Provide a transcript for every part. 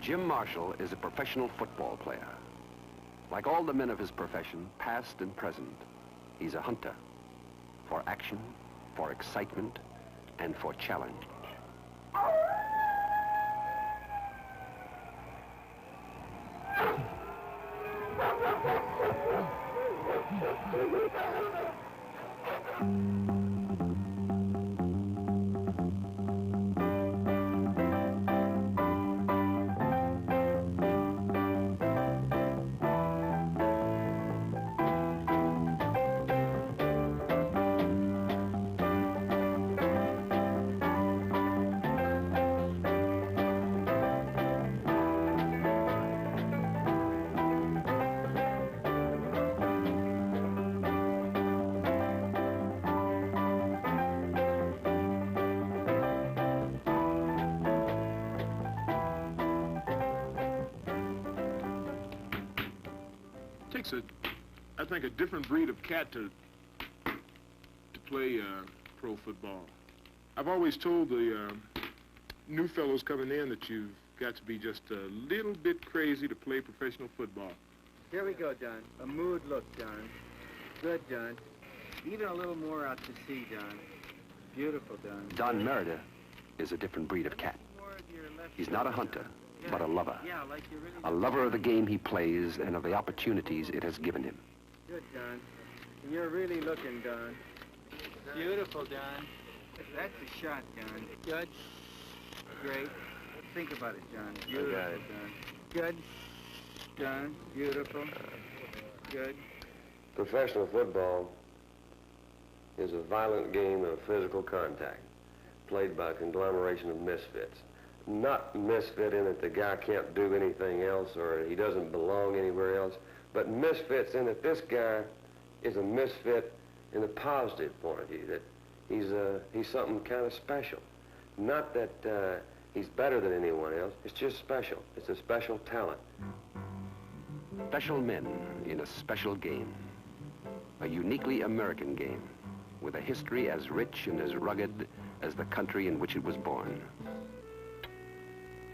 Jim Marshall is a professional football player. Like all the men of his profession, past and present, he's a hunter for action, for excitement, and for challenge. Takes I think, a different breed of cat to play pro football. I've always told the new fellows coming in that you've got to be just a little bit crazy to play professional football. Here we go, Don. A mood look, Don. Good, Don. Even a little more out to sea, Don. Beautiful, Don. Don Meredith is a different breed of cat. He's not a hunter, but a lover. Yeah, like you really A lover of the game he plays and of the opportunities it has given him. Good, Don. You're really looking, Don. Beautiful, Don. That's a shot, Don. Good. Great. Think about it, John. Beautiful, Don. Good. Don. Beautiful. Good. Professional football is a violent game of physical contact, played by a conglomeration of misfits. Not misfit in that the guy can't do anything else or he doesn't belong anywhere else, but misfits in that this guy is a misfit in a positive point of view, that he's something kind of special. Not that he's better than anyone else, it's just special. It's a special talent. Special men in a special game. A uniquely American game, with a history as rich and as rugged as the country in which it was born.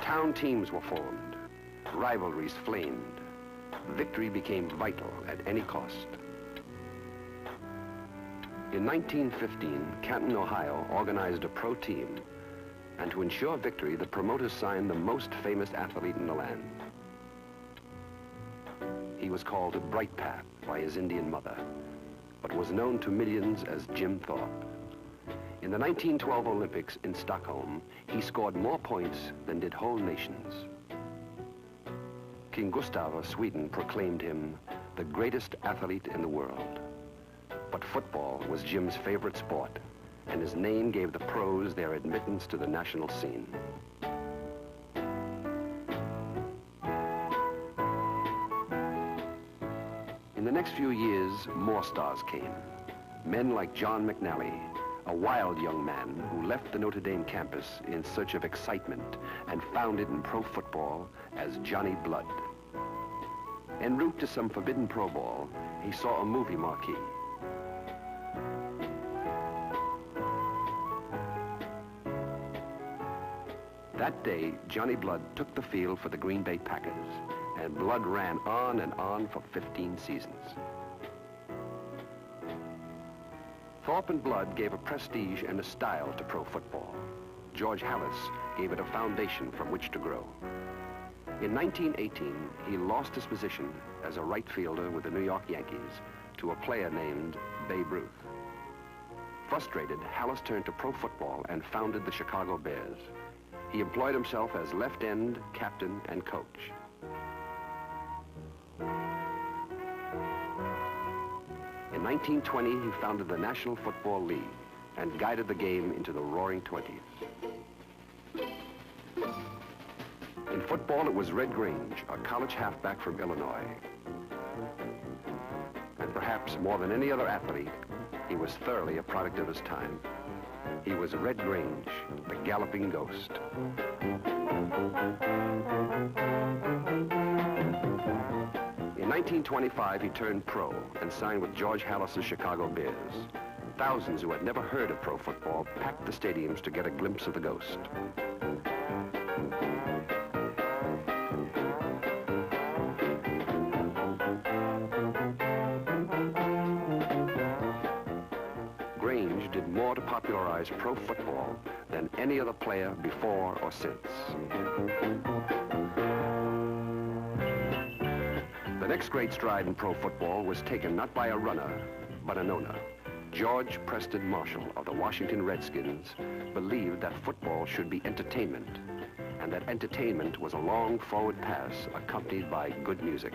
Town teams were formed, rivalries flamed. Victory became vital at any cost. In 1915, Canton, Ohio organized a pro team, and to ensure victory, the promoters signed the most famous athlete in the land. He was called Bright Path by his Indian mother, but was known to millions as Jim Thorpe. In the 1912 Olympics in Stockholm, he scored more points than did whole nations. King Gustav of Sweden proclaimed him the greatest athlete in the world. But football was Jim's favorite sport, and his name gave the pros their admittance to the national scene. In the next few years, more stars came. Men like John McNally, a wild young man who left the Notre Dame campus in search of excitement and found it in pro football as Johnny Blood. En route to some forbidden pro ball, he saw a movie marquee. That day, Johnny Blood took the field for the Green Bay Packers, and Blood ran on and on for 15 seasons. Thorpe and Blood gave a prestige and a style to pro football. George Halas gave it a foundation from which to grow. In 1918, he lost his position as a right fielder with the New York Yankees to a player named Babe Ruth. Frustrated, Halas turned to pro football and founded the Chicago Bears. He employed himself as left end, captain, and coach. In 1920, he founded the National Football League and guided the game into the Roaring '20s. In football, it was Red Grange, a college halfback from Illinois. And perhaps more than any other athlete, he was thoroughly a product of his time. He was Red Grange, the galloping ghost. In 1925, he turned pro and signed with George Halas's Chicago Bears. Thousands who had never heard of pro football packed the stadiums to get a glimpse of the ghost. Grange did more to popularize pro football than any other player before or since. The next great stride in pro football was taken not by a runner, but an owner. George Preston Marshall of the Washington Redskins believed that football should be entertainment, and that entertainment was a long forward pass accompanied by good music.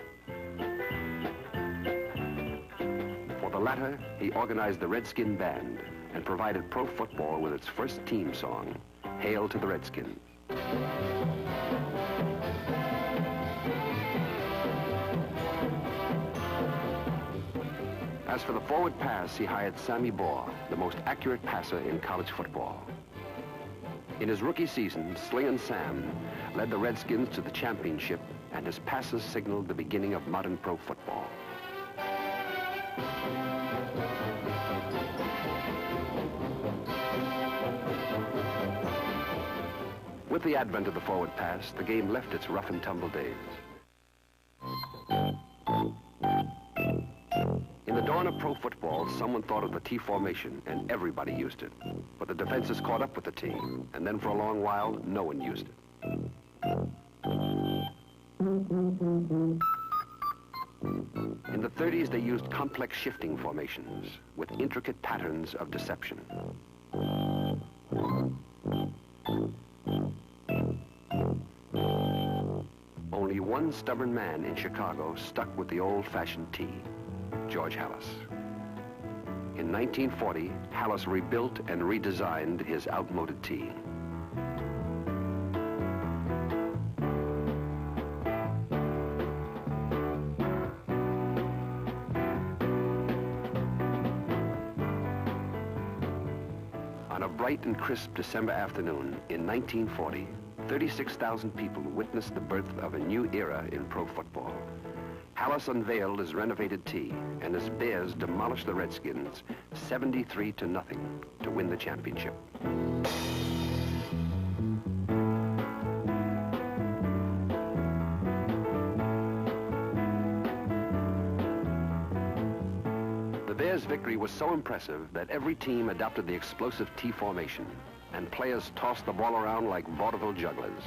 For the latter, he organized the Redskin Band and provided pro football with its first team song, Hail to the Redskins. As for the forward pass, he hired Sammy Baugh, the most accurate passer in college football. In his rookie season, Slingin' Sam led the Redskins to the championship, and his passes signaled the beginning of modern pro football. With the advent of the forward pass, the game left its rough and tumble days. In the dawn of pro football, someone thought of the T formation, and everybody used it. But the defenses caught up with the team, and then for a long while, no one used it. In the 30s, they used complex shifting formations with intricate patterns of deception. Only one stubborn man in Chicago stuck with the old-fashioned T, George Halas. In 1940, Halas rebuilt and redesigned his outmoded T. On a bright and crisp December afternoon in 1940, 36,000 people witnessed the birth of a new era in pro football. Halas unveiled his renovated T, and his Bears demolished the Redskins 73-0 to win the championship. The Bears' victory was so impressive that every team adopted the explosive T formation, and players tossed the ball around like vaudeville jugglers.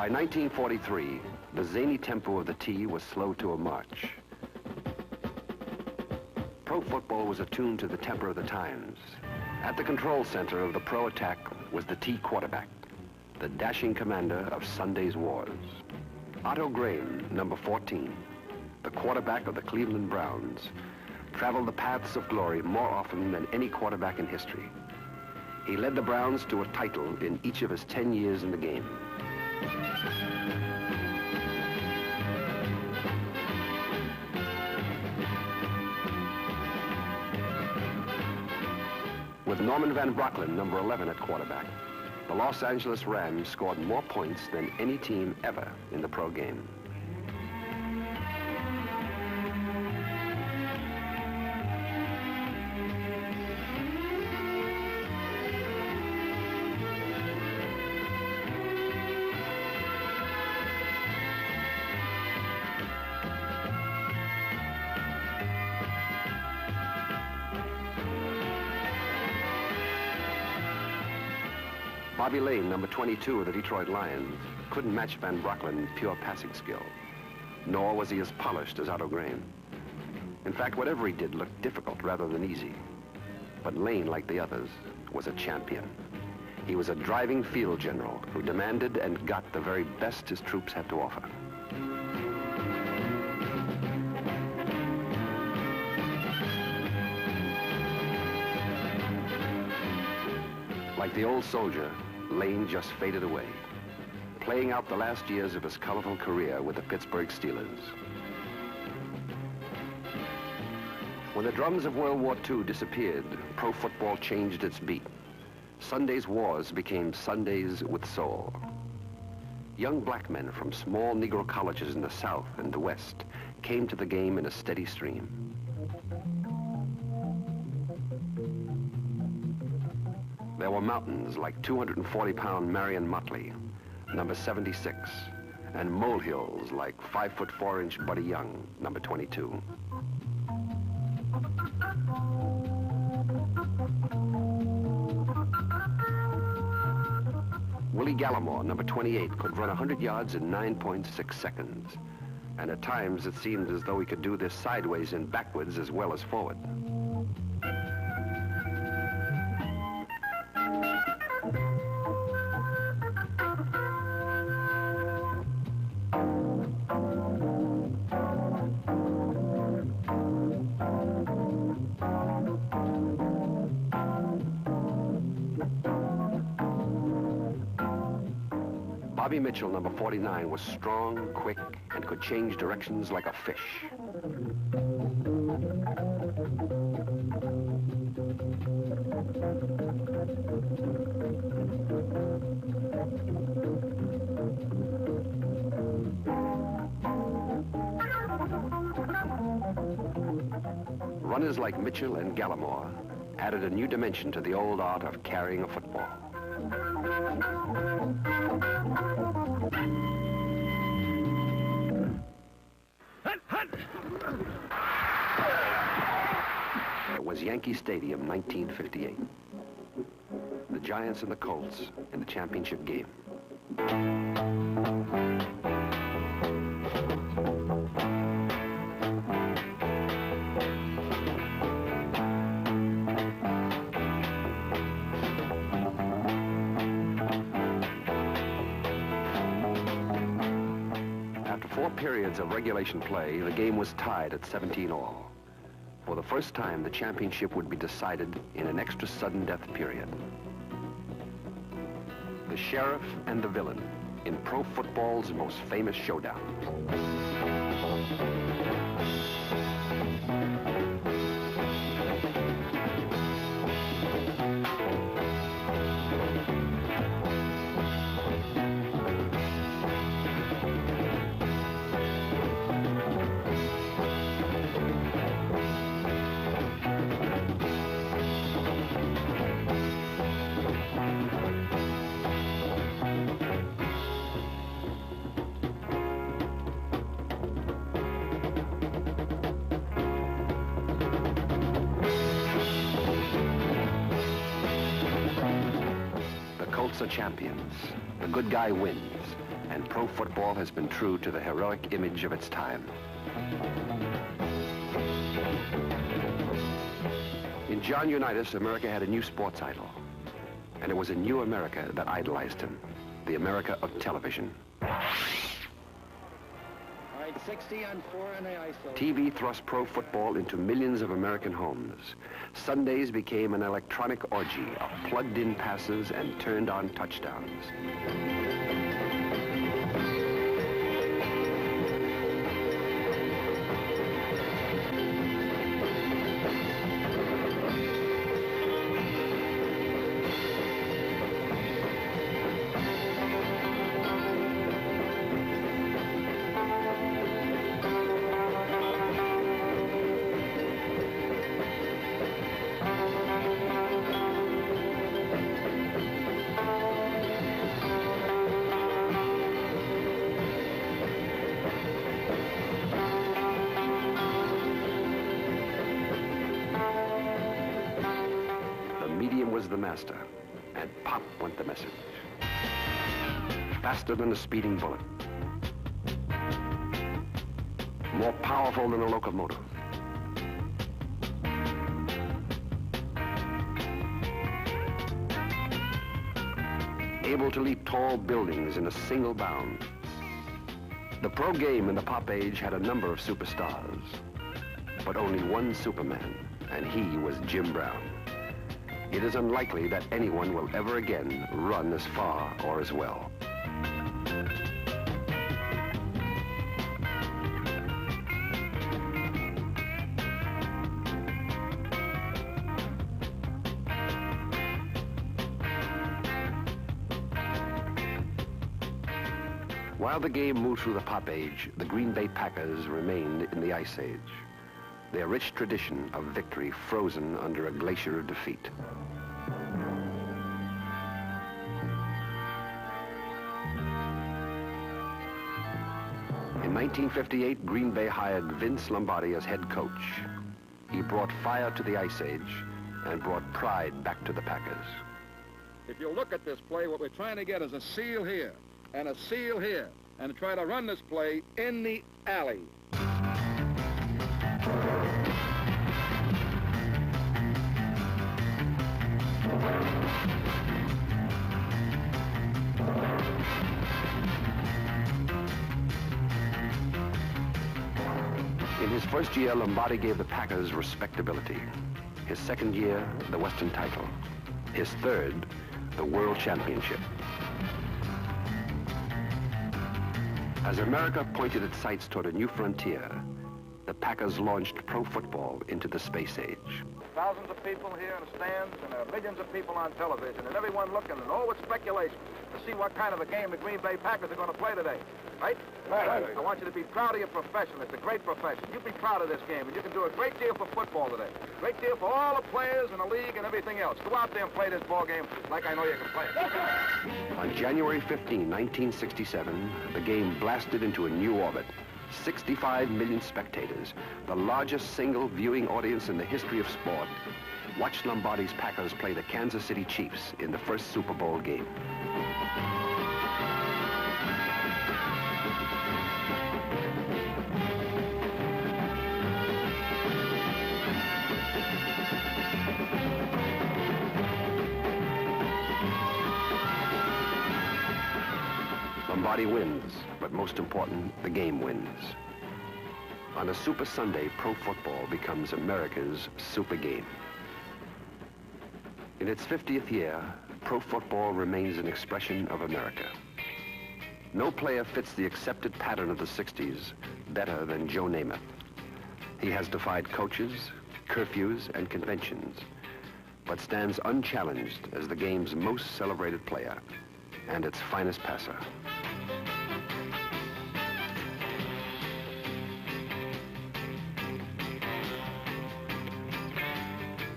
By 1943, the zany tempo of the tee was slowed to a march. Pro football was attuned to the temper of the times. At the control center of the pro attack was the tee quarterback, the dashing commander of Sunday's wars. Otto Graham, number 14, the quarterback of the Cleveland Browns, traveled the paths of glory more often than any quarterback in history. He led the Browns to a title in each of his 10 years in the game. With Norman Van Brocklin, number 11, at quarterback, the Los Angeles Rams scored more points than any team ever in the pro game. Bobby Lane, number 22 of the Detroit Lions, couldn't match Van Brocklin in pure passing skill, nor was he as polished as Otto Graham. In fact, whatever he did looked difficult rather than easy. But Lane, like the others, was a champion. He was a driving field general who demanded and got the very best his troops had to offer. Like the old soldier, Lane just faded away, playing out the last years of his colorful career with the Pittsburgh Steelers. When the drums of World War II disappeared, pro football changed its beat. Sunday's wars became Sundays with soul. Young black men from small Negro colleges in the South and the West came to the game in a steady stream. There were mountains like 240-pound Marion Motley, number 76, and molehills like 5'4" Buddy Young, number 22. Willie Gallimore, number 28, could run 100 yards in 9.6 seconds. And at times it seemed as though he could do this sideways and backwards as well as forward. Bobby Mitchell, number 49, was strong, quick, and could change directions like a fish. Runners like Mitchell and Gallimore added a new dimension to the old art of carrying a football. It was Yankee Stadium, 1958. The Giants and the Colts in the championship game. After 4 periods of regulation play, the game was tied at 17-all. For the first time, the championship would be decided in an extra sudden death period. The sheriff and the villain in pro football's most famous showdown. Colts are champions. The good guy wins, and pro football has been true to the heroic image of its time. In John Unitas, America had a new sports idol. And it was a new America that idolized him, the America of television. 60 on 4 in the ISO. TV thrust pro football into millions of American homes. Sundays became an electronic orgy of plugged-in passes and turned-on touchdowns. The master, and pop went the message. Faster than a speeding bullet. More powerful than a locomotive. Able to leap tall buildings in a single bound. The pro game in the pop age had a number of superstars, but only one Superman, and he was Jim Brown. It is unlikely that anyone will ever again run as far or as well. While the game moved through the pop age, the Green Bay Packers remained in the Ice Age. Their rich tradition of victory frozen under a glacier of defeat. In 1958, Green Bay hired Vince Lombardi as head coach. He brought fire to the Ice Age and brought pride back to the Packers. If you look at this play, what we're trying to get is a seal here and a seal here, and try to run this play in the alley. In his first year, Lombardi gave the Packers respectability. His second year, the Western title. His third, the World Championship. As America pointed its sights toward a new frontier, the Packers launched pro football into the space age. Thousands of people here in the stands, and millions of people on television, and everyone looking, and all with speculation to see what kind of a game the Green Bay Packers are going to play today. Right? Right. I want you to be proud of your profession. It's a great profession. You be proud of this game, and you can do a great deal for football today. Great deal for all the players in the league and everything else. Go out there and play this ball game like I know you can play it. On January 15, 1967, the game blasted into a new orbit. 65 million spectators, the largest single viewing audience in the history of sport, watched Lombardi's Packers play the Kansas City Chiefs in the first Super Bowl game. Lombardi wins, but most important, the game wins. On a Super Sunday, pro football becomes America's super game. In its 50th year, pro football remains an expression of America. No player fits the accepted pattern of the 60s better than Joe Namath. He has defied coaches, curfews, and conventions, but stands unchallenged as the game's most celebrated player and its finest passer.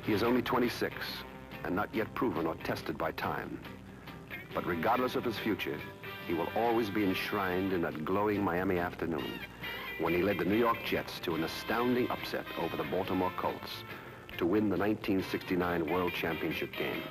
He is only 26 and not yet proven or tested by time. But regardless of his future, he will always be enshrined in that glowing Miami afternoon when he led the New York Jets to an astounding upset over the Baltimore Colts to win the 1969 World Championship game.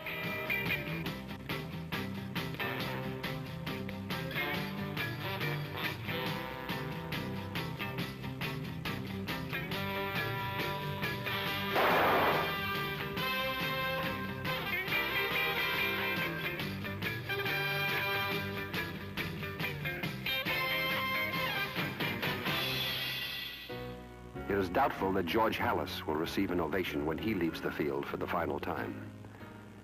It is doubtful that George Halas will receive an ovation when he leaves the field for the final time.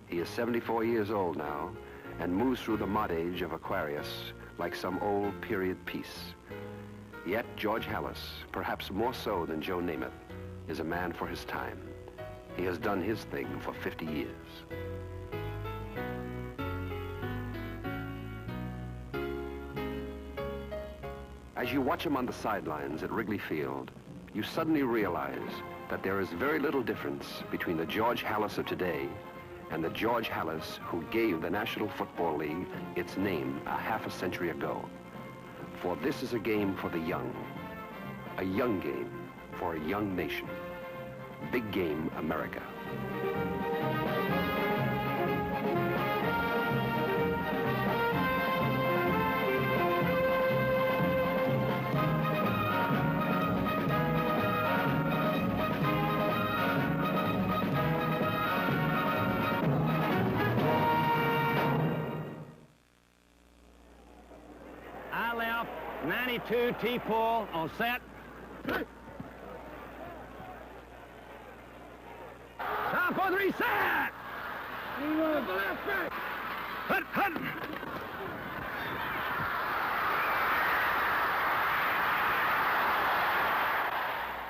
He is 74 years old now and moves through the mud age of Aquarius like some old period piece. Yet George Halas, perhaps more so than Joe Namath, is a man for his time. He has done his thing for 50 years. As you watch him on the sidelines at Wrigley Field, you suddenly realize that there is very little difference between the George Halas of today and the George Halas who gave the National Football League its name a half a century ago. For this is a game for the young, a young game for a young nation. Big Game America. I left 92 T-pull on set. Time for the reset! Hut, hut!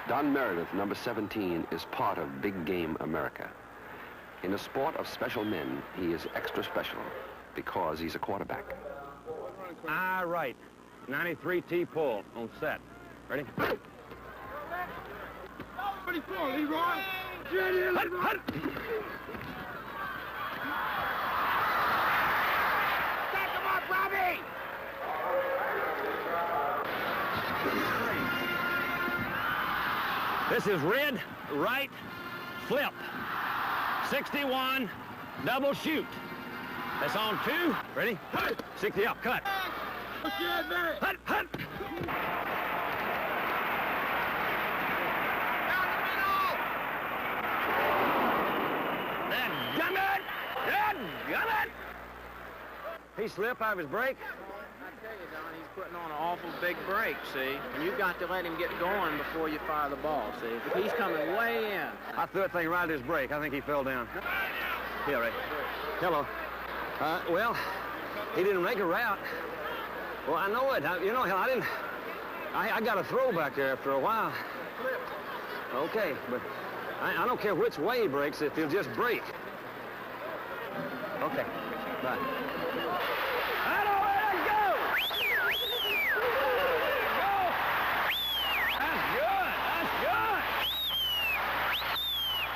Don Meredith, number 17, is part of Big Game America. In a sport of special men, he is extra special because he's a quarterback. All right. 93 T-pull on set. Ready? 24, Leroy. Hut, hut! Stack 'em up, Robbie! This is red, right, flip. 61, double shoot. That's on 2. Ready? 60 up, cut. Hut, hut! Dadgummit! He slipped out of his break. I tell you, Don, he's putting on an awful big break, see? And you've got to let him get going before you fire the ball, see? But he's coming way in. I threw that thing right at his break. I think he fell down. Here, Ray. Hello. Well, he didn't make a route. Well, I know it. You know, I didn't... I got a throw back there after a while. Okay, but I don't care which way he breaks if he'll just break. Okay, bye.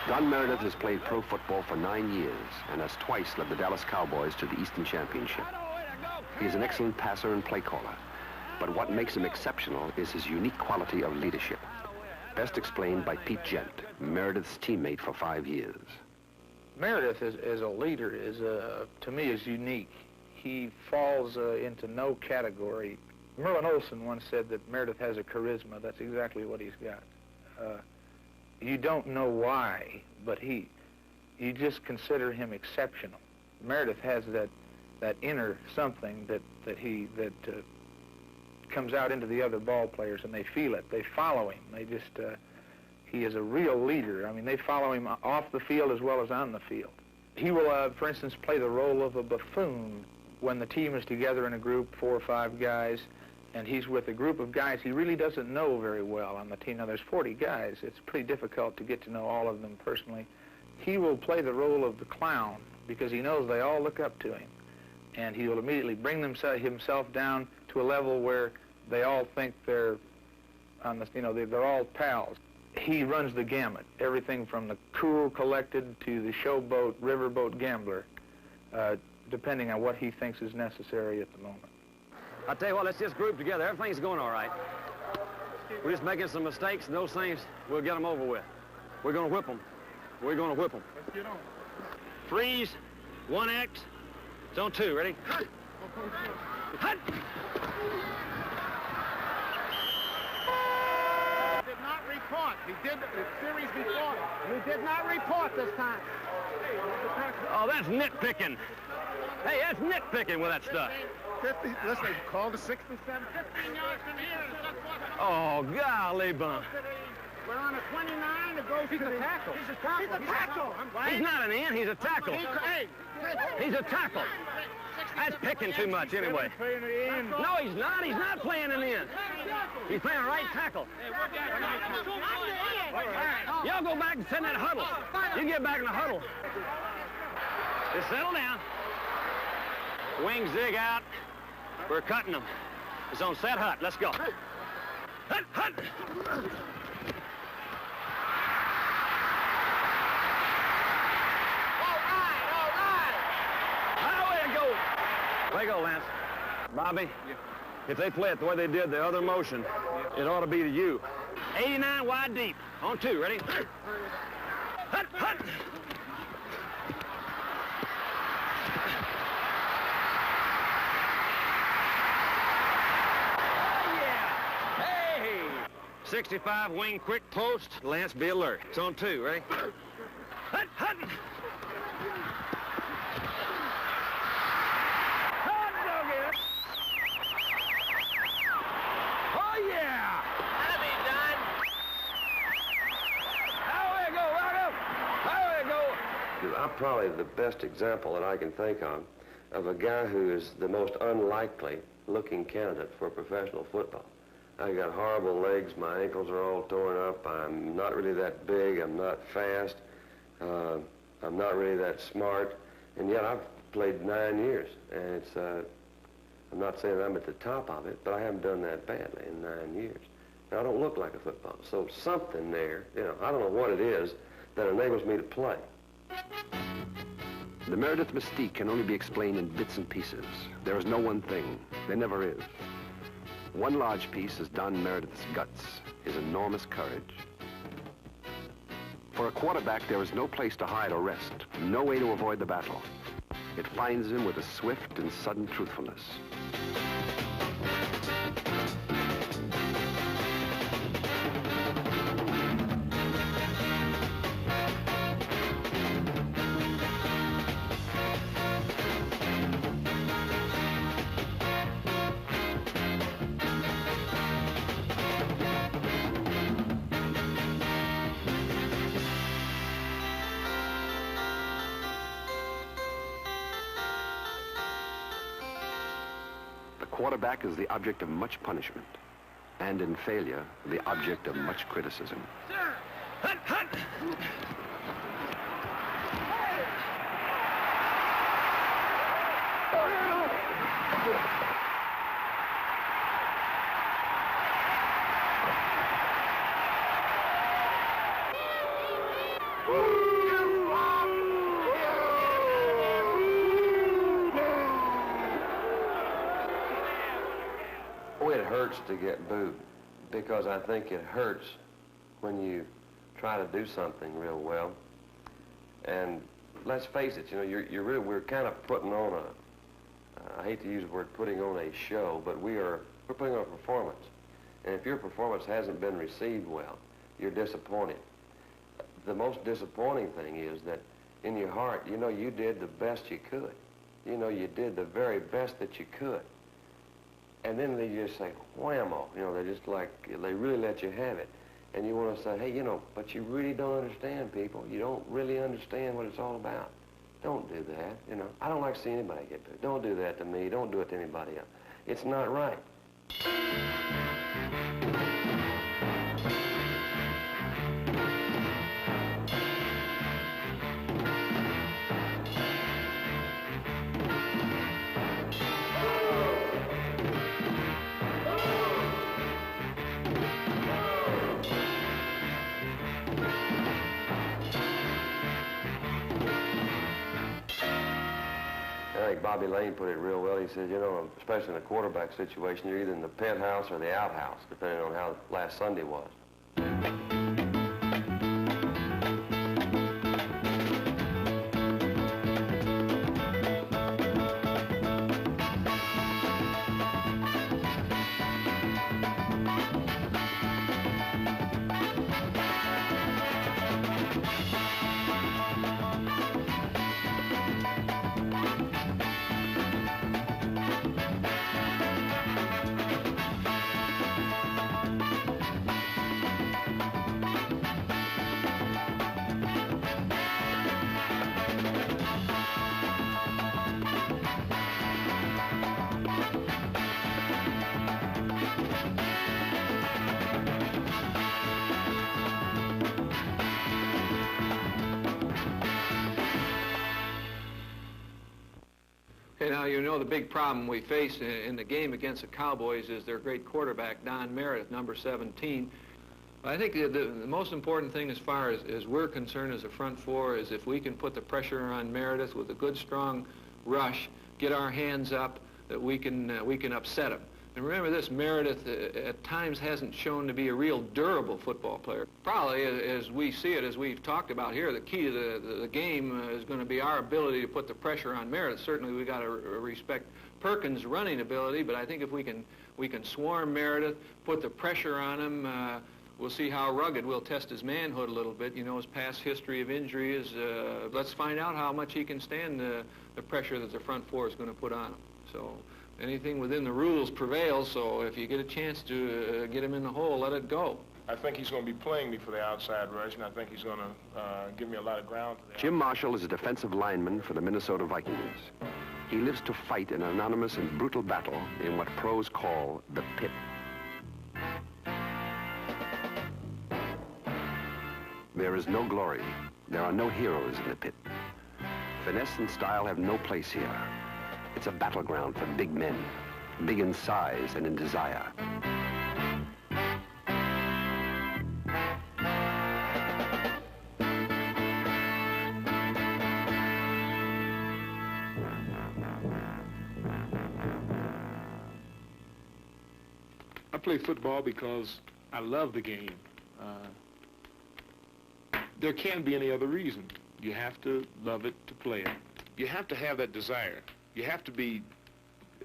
Don Meredith has played pro football for 9 years and has twice led the Dallas Cowboys to the Eastern Championship. He is an excellent passer and play caller, but what makes him exceptional is his unique quality of leadership. Best explained by Pete Gent, Meredith's teammate for 5 years. Meredith as a leader is, to me, is unique. He falls into no category. Merlin Olsen once said that Meredith has a charisma. That's exactly what he's got. You don't know why, but you just consider him exceptional. Meredith has that inner something that comes out into the other ball players, and they feel it. They follow him. He is a real leader. I mean, they follow him off the field as well as on the field. He will, for instance, play the role of a buffoon when the team is together in a group, 4 or 5 guys, and he's with a group of guys he really doesn't know very well on the team. Now, there's 40 guys. It's pretty difficult to get to know all of them personally. He will play the role of the clown because he knows they all look up to him, and he will immediately bring himself down to a level where they all think they're on the, they're all pals. He runs the gamut, everything from the cool, collected to the showboat, riverboat gambler, depending on what he thinks is necessary at the moment. I'll tell you what, let's just group together. Everything's going all right. We're just making some mistakes, and those things, we'll get them over with. We're going to whip them. We're going to whip them. Let's get on. Freeze, 1X. It's on 2, ready? Hut! Did not report. He did the series before. He did not report this time. Oh, that's nitpicking. Hey, that's nitpicking with that stuff. 50, listen, they called the 67. 15 yards from here. Oh, golly bun. We're on a 29 that goes to the tackle. He's a tackle. He's a tackle. He's not an end, he's a tackle. Hey. He's a tackle. That's picking too much anyway. No, he's not. He's not playing an end. He's playing a right tackle. Y'all go back and send that huddle. You get back in the huddle. Just settle down. Wings zig out. We're cutting them. It's on set hut. Let's go. Hut, hut. Way go, Lance. Bobby, if they play it the way they did the other motion, it ought to be to you. 89 wide deep. On two, ready? Hut, hut. Oh, yeah. Hey! 65 wing quick post. Lance, be alert. It's on two, ready? Hut, hut. I'm probably the best example that I can think of a guy who is the most unlikely looking candidate for professional football. I got horrible legs, my ankles are all torn up, I'm not really that big, I'm not fast, I'm not really that smart, and yet I've played 9 years, and it's, I'm not saying I'm at the top of it, but I haven't done that badly in 9 years. Now, I don't look like a footballer, so something there, you know, I don't know what it is that enables me to play. The Meredith mystique can only be explained in bits and pieces. There is no one thing. There never is. One large piece is Don Meredith's guts, his enormous courage. For a quarterback, there is no place to hide or rest, no way to avoid the battle. It finds him with a swift and sudden truthfulness. Quarterback is the object of much punishment, and in failure, the object of much criticism. Sir! Hut, hut! It hurts to get booed because I think it hurts when you try to do something real well. And let's face it, you know, we're kind of putting on I hate to use the word putting on a show, but we're putting on a performance. And if your performance hasn't been received well, you're disappointed. The most disappointing thing is that in your heart, you know you did the best you could. You know you did the very best that you could. And then they just say, whammo, you know, they just like, they really let you have it. And you want to say, hey, you know, but you really don't understand, people. You don't really understand what it's all about. Don't do that, you know. I don't like seeing anybody get booed. Don't do that to me. Don't do it to anybody else. It's not right. Bobby Lane put it real well. He said, you know, especially in a quarterback situation, you're either in the penthouse or the outhouse, depending on how last Sunday was. And you know, the big problem we face in the game against the Cowboys is their great quarterback, Don Meredith, number 17. I think the most important thing as far as we're concerned as a front four is if we can put the pressure on Meredith with a good, strong rush, get our hands up, that we can upset him. And remember this, Meredith at times hasn't shown to be a real durable football player. Probably, as we see it, as we've talked about here, the key to the game is going to be our ability to put the pressure on Meredith. Certainly, we got to respect Perkins' running ability, but I think if we can swarm Meredith, put the pressure on him, we'll see how rugged. We'll test his manhood a little bit. You know, his past history of injury is. Let's find out how much he can stand the pressure that the front four is going to put on him. So. Anything within the rules prevails, so if you get a chance to get him in the hole, let it go. I think he's going to be playing me for the outside rush, and I think he's going to give me a lot of ground to the Jim Marshall is a defensive lineman for the Minnesota Vikings. He lives to fight an anonymous and brutal battle in what pros call the pit. There is no glory. There are no heroes in the pit. Finesse and style have no place here. It's a battleground for big men, big in size and in desire. I play football because I love the game. There can't be any other reason. You have to love it to play it. You have to have that desire. You have to be,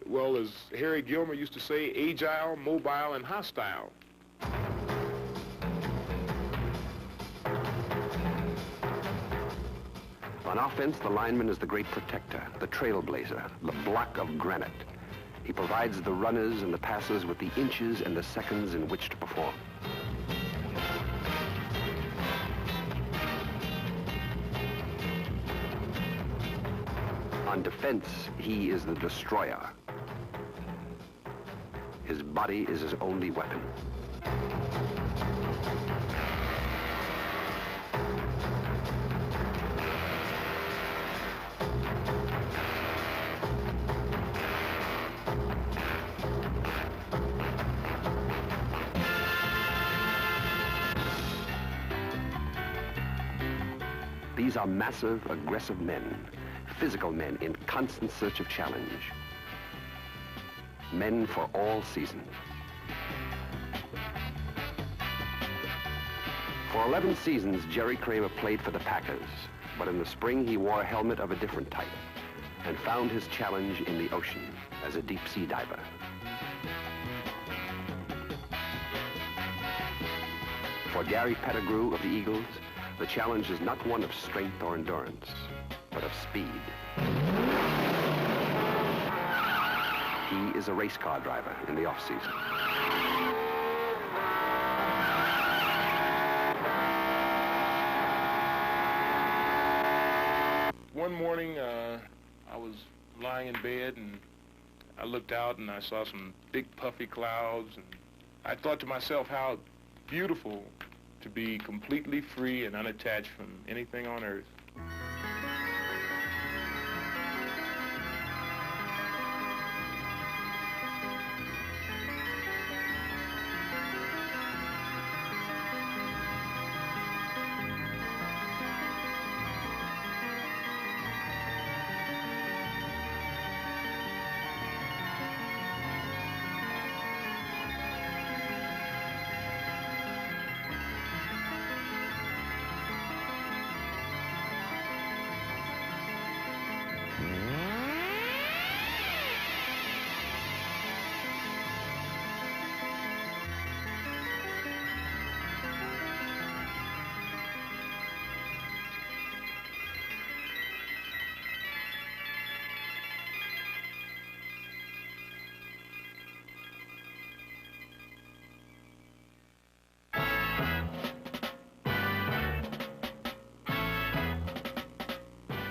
well, as Harry Gilmer used to say, agile, mobile, and hostile. On offense, the lineman is the great protector, the trailblazer, the block of granite. He provides the runners and the passers with the inches and the seconds in which to perform. On defense, he is the destroyer. His body is his only weapon. These are massive, aggressive men. Physical men in constant search of challenge. Men for all seasons. For 11 seasons, Jerry Kramer played for the Packers, but in the spring he wore a helmet of a different type and found his challenge in the ocean as a deep-sea diver. For Gary Pettigrew of the Eagles, the challenge is not one of strength or endurance, but of speed. He is a race car driver in the off-season. One morning, I was lying in bed, and I looked out, and I saw some big puffy clouds, and I thought to myself how beautiful to be completely free and unattached from anything on earth.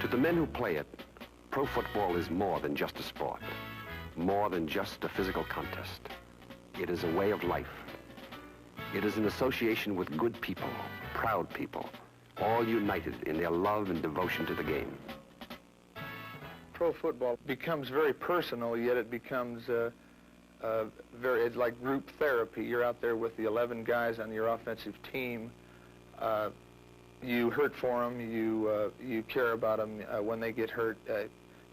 To the men who play it, pro football is more than just a sport, more than just a physical contest. It is a way of life. It is an association with good people, proud people, all united in their love and devotion to the game. pro football becomes very personal, yet it becomes it's like group therapy. You're out there with the 11 guys on your offensive team. You hurt for them. You care about them. When they get hurt,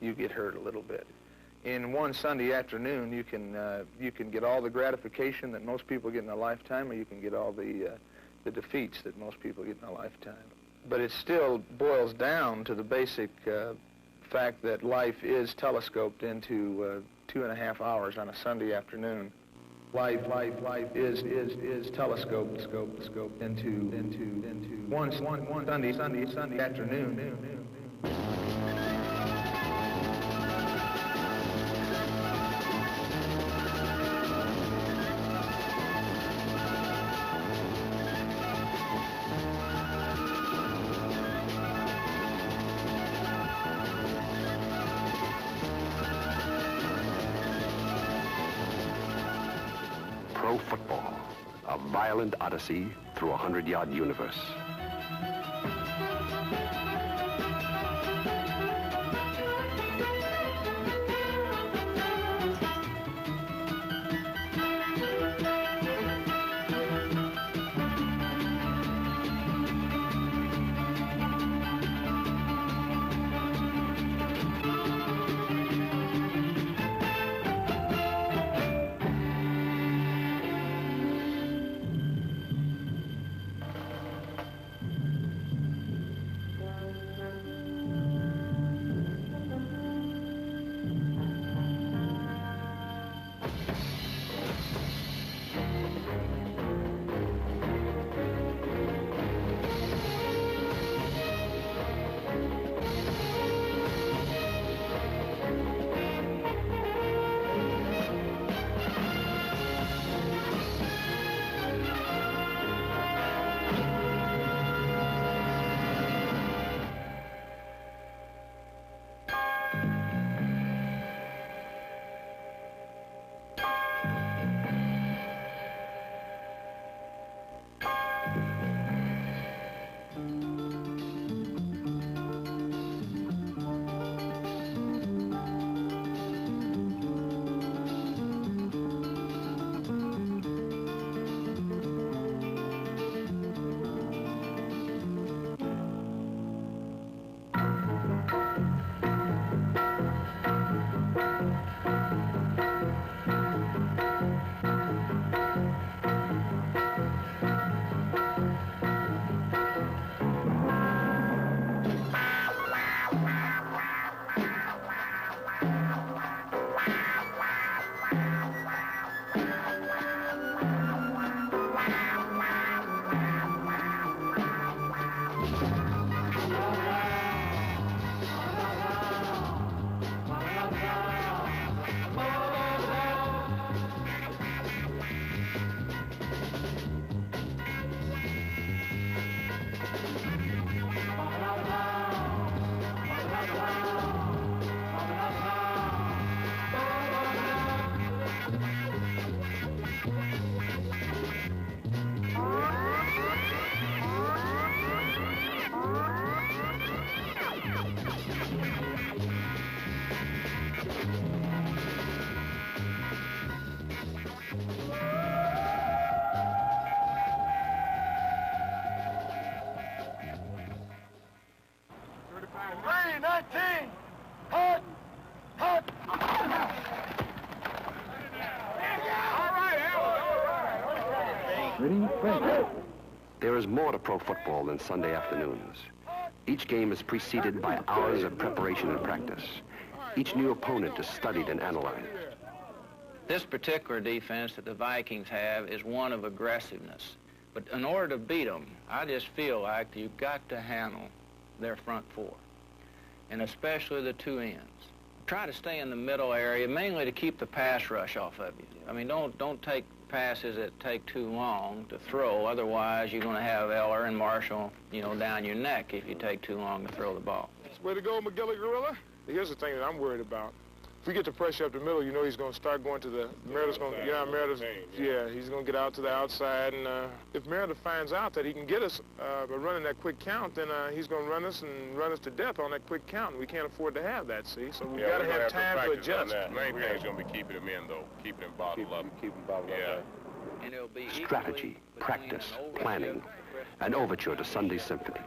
you get hurt a little bit. In one Sunday afternoon, you can get all the gratification that most people get in a lifetime, or you can get all the defeats that most people get in a lifetime. But it still boils down to the basic fact that life is telescoped into 2.5 hours on a Sunday afternoon. Life is telescoped into one Sunday afternoon. Pro football, a violent odyssey through a 100-yard universe. There is more to pro football than Sunday afternoons. Each game is preceded by hours of preparation and practice. Each new opponent is studied and analyzed. This particular defense that the Vikings have is one of aggressiveness. But in order to beat them, I just feel like you've got to handle their front four, and especially the two ends. Try to stay in the middle area, mainly to keep the pass rush off of you. I mean, don't take passes that take too long to throw. Otherwise, you're going to have Eller and Marshall, down your neck if you take too long to throw the ball. Way to go, McGilly Gorilla. Here's the thing that I'm worried about. If we get the pressure up the middle, you know he's going to start going to the... Meredith's going to... Yeah, Meredith... Yeah, he's going to get out to the outside. And if Meredith finds out that he can get us by running that quick count, then he's going to run us to death on that quick count. And we can't afford to have that, see? So we've got to have time to adjust. The main thing is going to be keeping him in, though. Keeping him bottled up. Keep him bottled up. Yeah. And it'll be Strategy, practice, planning, an overture to Sunday Symphony.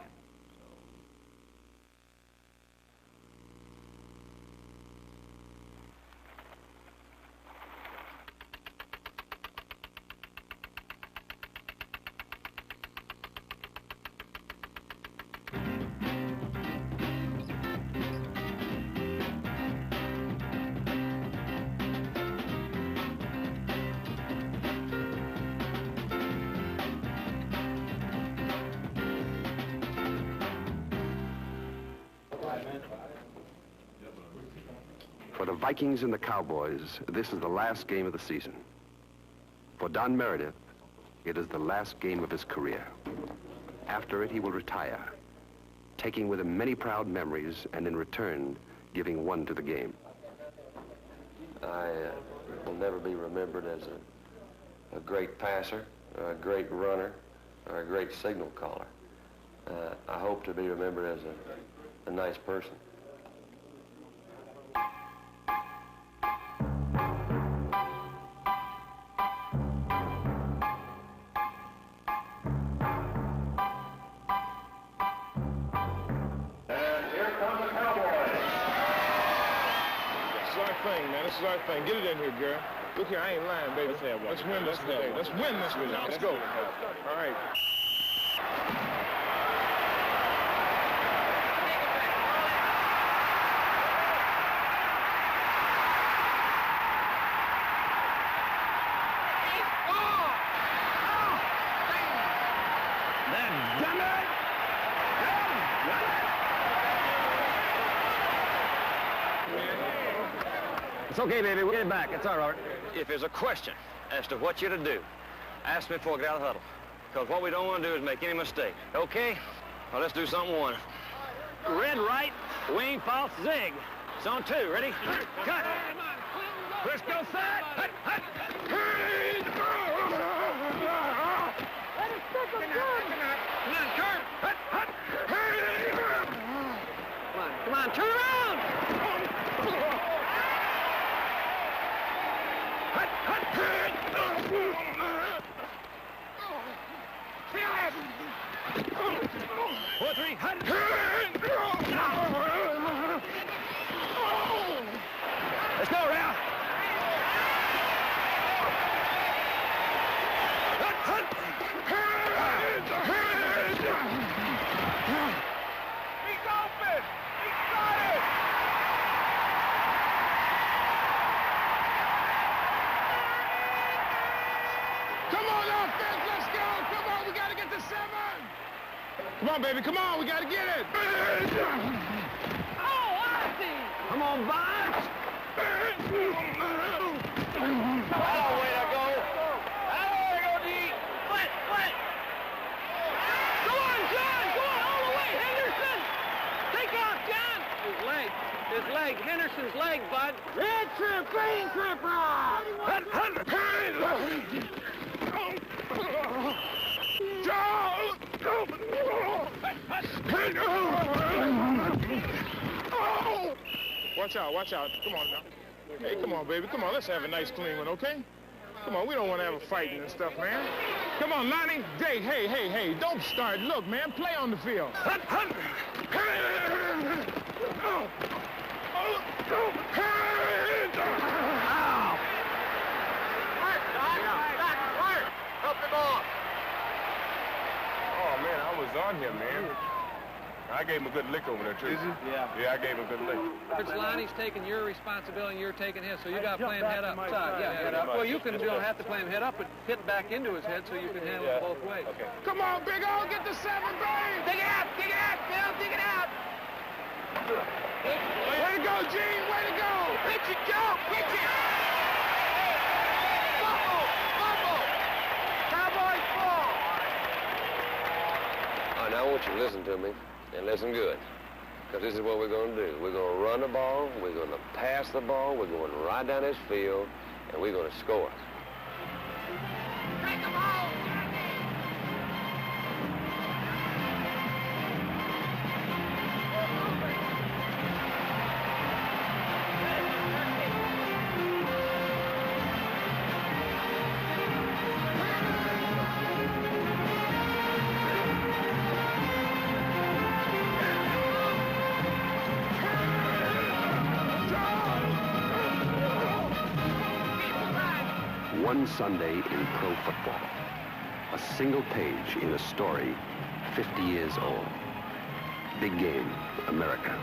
For the Vikings and the Cowboys, this is the last game of the season. For Don Meredith, it is the last game of his career. After it, he will retire, taking with him many proud memories and in return, giving one to the game. I will never be remembered as a great passer, or a great runner, or a great signal caller. I hope to be remembered as a nice person. This is our thing. Get it in here, girl. Look here, I ain't lying, baby. Let's win this today. Let's win this today. Let's go. All right. It's okay, baby. We'll get it back. It's all right. If there's a question as to what you're to do, ask me before I get out of the huddle. Because what we don't want to do is make any mistake. Okay? Well, let's do something one. Red right, wing false zig. It's on two. Ready? Cut. Briscoe side. Hut, hut. Let it stick him good. Come on, Kurt. Hut, hut. Come on, turn around. Hut, hut. 4-3, hut. Let's go, Ralph. Hut, hut. He's open. He's got it. Come on, offense, let's go. Come on, we got to get to 7. Come on, baby, come on, we got to get it. Oh, Ozzy. Come on, Bonds. Oh, way to go. Way to go, D. Split, split. Go on, John. Go on, all the way. Henderson. Take off, John. His leg. His leg. Henderson's leg, bud. Red trip, green trip, Rob. Watch out, watch out. Come on now. Hey, come on, baby. Come on, let's have a nice clean one, okay? Come on, we don't want to have a fighting and stuff, man. Come on, Lonnie. Hey, don't start. Look, man, play on the field. Help him off. Oh, man, I was on him, man. I gave him a good lick over there, too. Is he? Yeah, I gave him a good lick. It's Lonnie's taking your responsibility and you're taking his, so you got to play him head up. Head up. Well, you don't have to play him head up, but hit back into his head so you can handle it both ways. Okay. Come on, Big O, get the 7, babe. Dig it out, Bill, dig it out. Way to go, Gene, way to go. Pitch it, Joe, pitch it. Fumble. Cowboys ball. All right, now I want you to listen to me, and listen good. Because this is what we're going to do. We're going to run the ball, we're going to pass the ball, we're going right down this field, and we're going to score. Take the ball! One Sunday in pro football. A single page in a story 50 years old. Big Game, America.